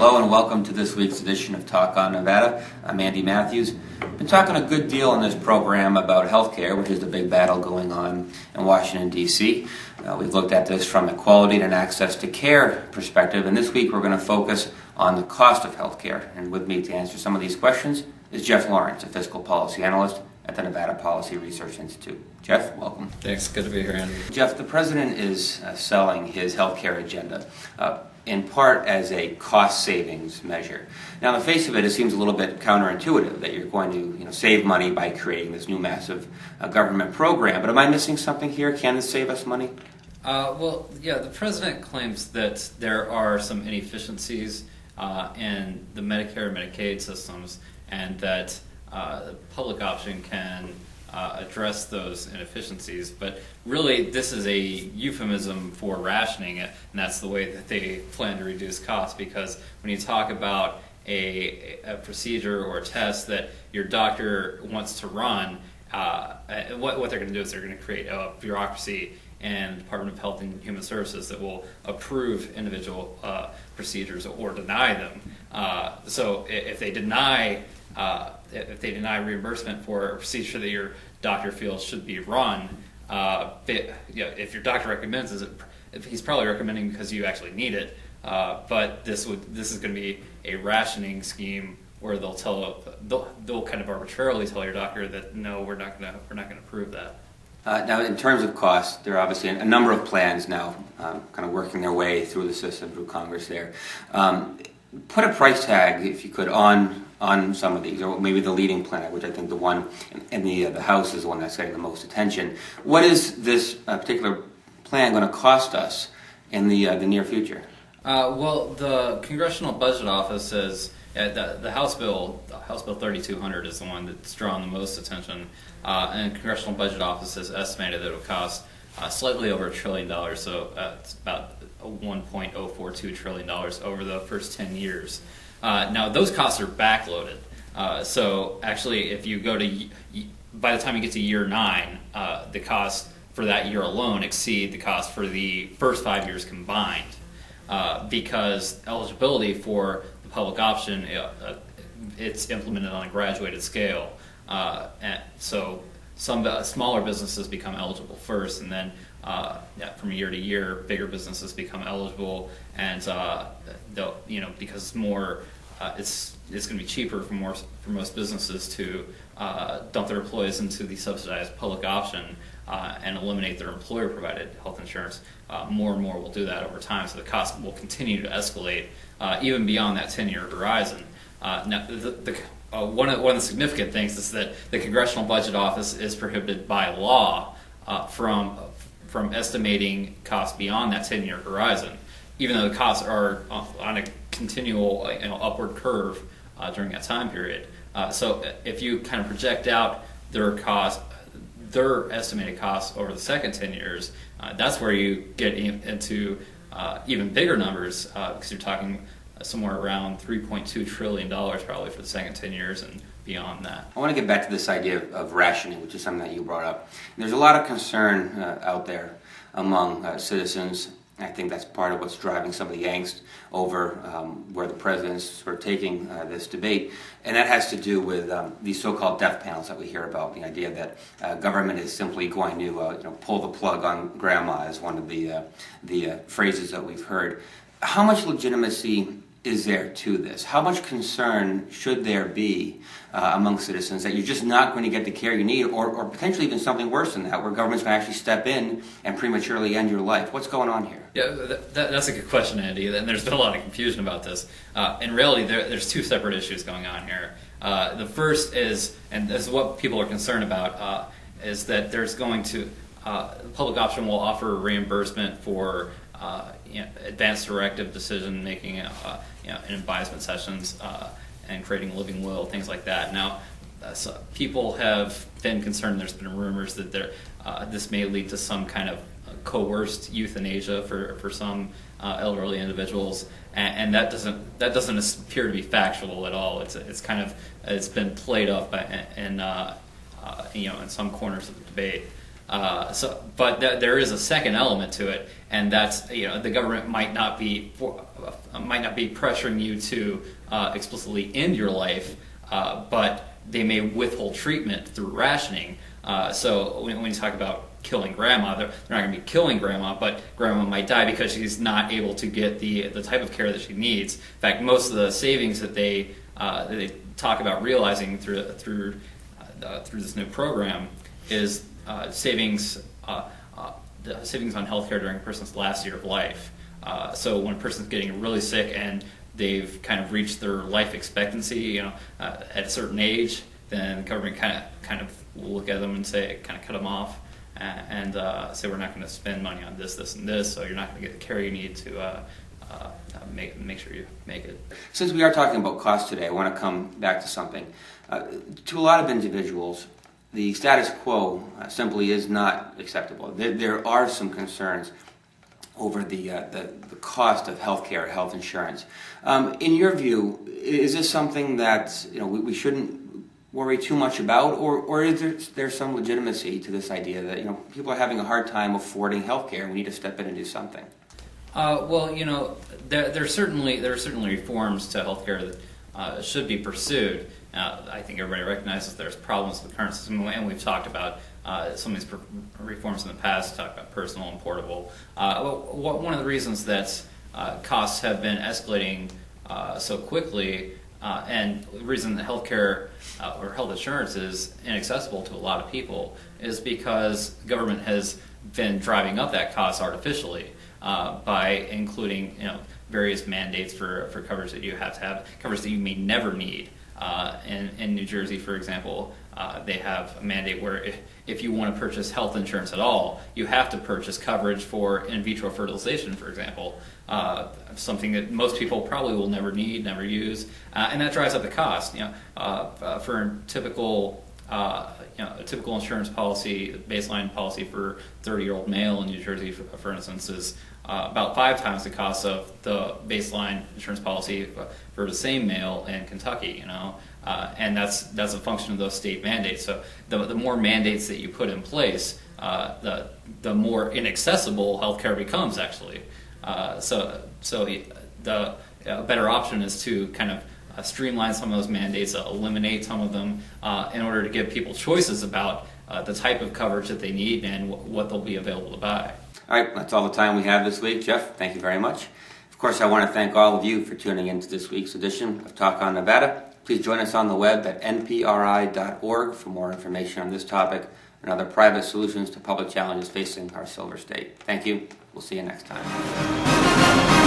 Hello and welcome to this week's edition of Talk on Nevada. I'm Andy Matthews. I've been talking a good deal in this program about healthcare, which is the big battle going on in Washington, D.C. We've looked at this from a quality and access to care perspective, and this week we're going to focus on the cost of healthcare. And with me to answer some of these questions is Geoffrey Lawrence, a fiscal policy analyst at the Nevada Policy Research Institute. Jeff, welcome. Thanks. Good to be here, Andy. Jeff, the president is selling his healthcare agenda in part as a cost savings measure. Now, on the face of it, it seems a little bit counterintuitive that you're going to save money by creating this new massive government program. But am I missing something here? Can this save us money? The president claims that there are some inefficiencies in the Medicare and Medicaid systems, and that the public option can address those inefficiencies, but really this is a euphemism for rationing it, and that's the way that they plan to reduce costs. Because when you talk about a procedure or a test that your doctor wants to run, what they're going to do is they're going to create a bureaucracy in the Department of Health and Human Services that will approve individual procedures or deny them. So if they deny reimbursement for a procedure that your doctor feels should be run, if your doctor recommends it, he's probably recommending because you actually need it. But this is going to be a rationing scheme where they'll kind of arbitrarily tell your doctor that no, we're not going to approve that. Now, in terms of cost, there are obviously a number of plans now kind of working their way through the system, through Congress there. Put a price tag, if you could, on some of these, or maybe the leading plan, which I think the one in the House is the one that's getting the most attention. What is this particular plan going to cost us in the near future? The Congressional Budget Office says the House Bill 3200 is the one that's drawn the most attention, and the Congressional Budget Office has estimated that it will cost slightly over $1 trillion, so it's about $1.042 trillion over the first 10 years. Now, those costs are backloaded. So actually, if you go to, by the time you get to year 9, the costs for that year alone exceed the cost for the first 5 years combined, because eligibility for the public option, it's implemented on a graduated scale. And so some smaller businesses become eligible first, and then from year to year, bigger businesses become eligible, and because it's more, it's going to be cheaper for most businesses to dump their employees into the subsidized public option and eliminate their employer-provided health insurance. More and more will do that over time, so the cost will continue to escalate even beyond that 10-year horizon. Now, one of the significant things is that the Congressional Budget Office is prohibited by law from estimating costs beyond that 10-year horizon, even though the costs are on a continual upward curve during that time period. So if you kind of project out their estimated costs over the second 10 years, that's where you get into even bigger numbers, because you're talking somewhere around $3.2 trillion probably for the second 10 years and beyond that. I want to get back to this idea of rationing, which is something that you brought up. There's a lot of concern out there among citizens. I think that's part of what's driving some of the angst over where the president's sort of taking this debate, and that has to do with these so-called death panels that we hear about. The idea that government is simply going to pull the plug on grandma is one of the phrases that we've heard. How much legitimacy is there to this? How much concern should there be among citizens that you're just not going to get the care you need, or potentially even something worse than that, where government's going to actually step in and prematurely end your life? What's going on here? Yeah, that's a good question, Andy, and there's been a lot of confusion about this. In reality, there's two separate issues going on here. The first is, and this is what people are concerned about, is that there's going to, the public option will offer reimbursement for advanced directive decision making, in advisement sessions, and creating a living will, things like that. Now, so people have been concerned. There's been rumors that this may lead to some kind of coerced euthanasia for some elderly individuals, and that doesn't appear to be factual at all. It's been played up in some corners of the debate. There is a second element to it, and that's the government might not be pressuring you to explicitly end your life, but they may withhold treatment through rationing. So when you talk about killing grandma, they're not going to be killing grandma, but grandma might die because she's not able to get the type of care that she needs. In fact, most of the savings that they talk about realizing through this new program is savings on healthcare during a person's last year of life. So when a person's getting really sick and they've kind of reached their life expectancy, at a certain age, then the government kind of will look at them and say, kind of cut them off, and say we're not going to spend money on this, this, and this, so you're not going to get the care you need to make sure you make it. Since we are talking about cost today, I want to come back to something. To a lot of individuals, the status quo simply is not acceptable. There are some concerns over the cost of healthcare, health insurance. In your view, is this something that we shouldn't worry too much about, or is there some legitimacy to this idea that people are having a hard time affording healthcare and we need to step in and do something? There are certainly reforms to healthcare that should be pursued. I think everybody recognizes there's problems with the current system, and we've talked about some of these reforms in the past, talked about personal and portable. One of the reasons that costs have been escalating so quickly, and the reason that healthcare or health insurance is inaccessible to a lot of people, is because the government has been driving up that cost artificially by including various mandates for coverage that you have to have, coverage that you may never need. In New Jersey, for example, they have a mandate where if you want to purchase health insurance at all, you have to purchase coverage for in vitro fertilization, for example, something that most people probably will never need, never use, and that drives up the cost. For a typical insurance policy, baseline policy for 30-year-old male in New Jersey, for instance, is about 5 times the cost of the baseline insurance policy for the same male in Kentucky. And that's a function of those state mandates. So the more mandates that you put in place, the more inaccessible healthcare becomes, actually. So the better option is to kind of streamline some of those mandates, eliminate some of them, in order to give people choices about the type of coverage that they need and what they'll be available to buy. All right, that's all the time we have this week. Jeff, thank you very much. Of course, I want to thank all of you for tuning in to this week's edition of Talk on Nevada. Please join us on the web at npri.org for more information on this topic and other private solutions to public challenges facing our Silver State. Thank you. We'll see you next time.